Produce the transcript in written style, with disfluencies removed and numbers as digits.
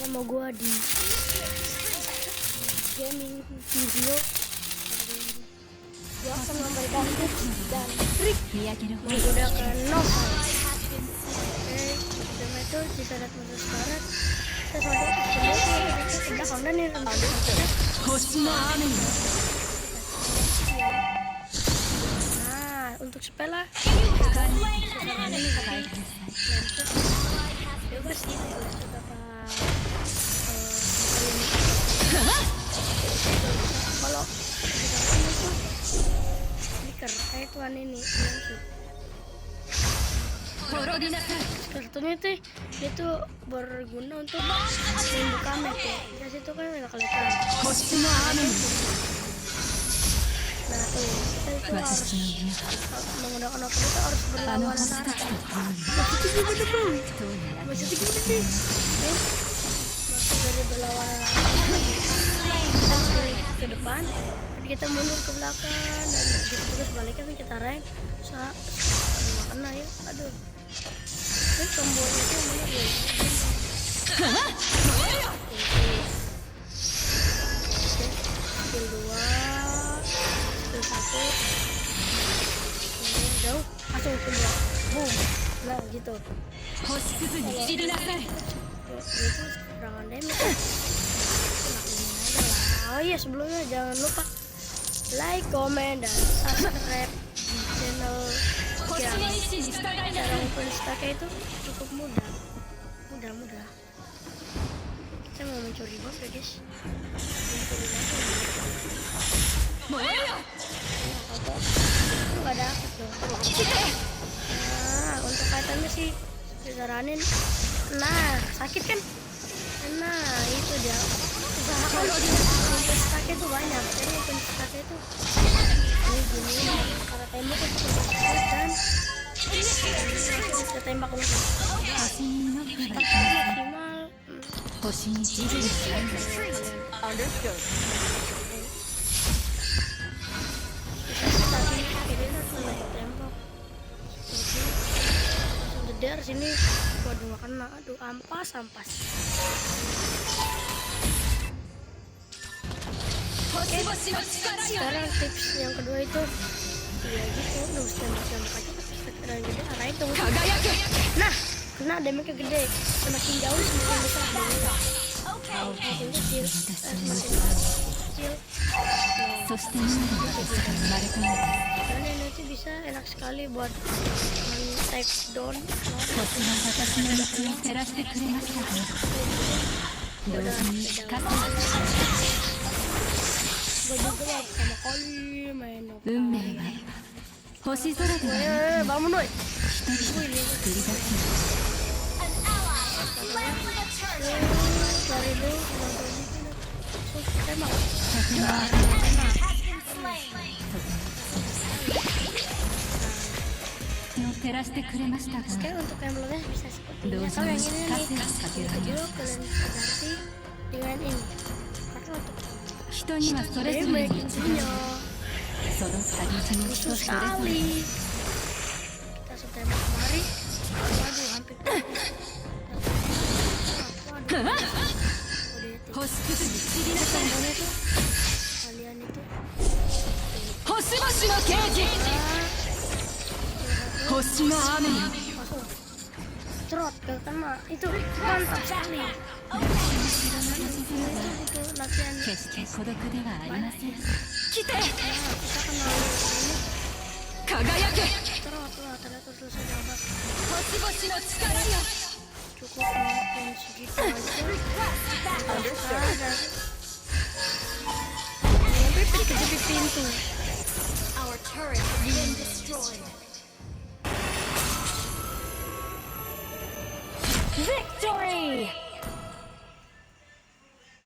Sama gua di gaming video. Gua akan memberikan tips dan trik menggunakan novel. Oke, udah metode bisa lihat musuh sekarat. Kita sodok ke belakang dan ini nah, untuk sepela bebas ya, kalau itu stiker kayak tuan ini kartunya tuh dia tuh berguna untuk membuka map ya. Di situ kan nggak kelihatan. Nah tuh kita itu harus menggunakan novel itu harus berlawanan arah. Maksudnya gimana sih? Maksud dari berlawanan arah kita ke depan, kita mundur ke belakang dan kita terus balik kan kita rem saat kena ya. Aduh. Ini tombolnya itu mana ya? Skill 2, skill 1, jauh, langsung kedua, boom, nah gitu. Itu serangan damage. Oh iya, sebelumnya jangan lupa like, comment, dan subscribe di channel Kira. Cara memperstake itu cukup mudah. Kita mau mencuri bom ya guys. Nggak dapet dong. Nah, untuk kaitannya sih disaranin. Nah, sakit kan? Nah, itu dia. Usahakan memperstake itu banyak. Jadi memperstake itu gini. Karena tembok itu dan kita tembak dulu. Maksimal. Understood. Tembok. Jedar sini. Waduh nggak kena. Aduh ampas. Sekarang tips yang kedua itu ya gitu, terus tembak aja sekarang gede arah itu. Nah, kena damage gede, semakin jauh semakin besar damage. Semakin kecil, semakin kecil. Karena ini tuh bisa enak sekali buat take down. Gue juga sama kali main bangun woy. Sekarang untuk emblemnya bisa seperti ini atau yang ini nih. Kedua kalian ganti dengan ini. Karena untuk damage intinya khusus sekali. Kita setembak kemari. Waduh hampir tombolnya tuh kalian itu cerot ke kena itu mantap sekali. Itu latihan banyak. Kita kenal cerot lah ternyata selesai jabat. Cukup mungkin segitu aja. Sampai kejepit pintu. Our turret has been destroyed.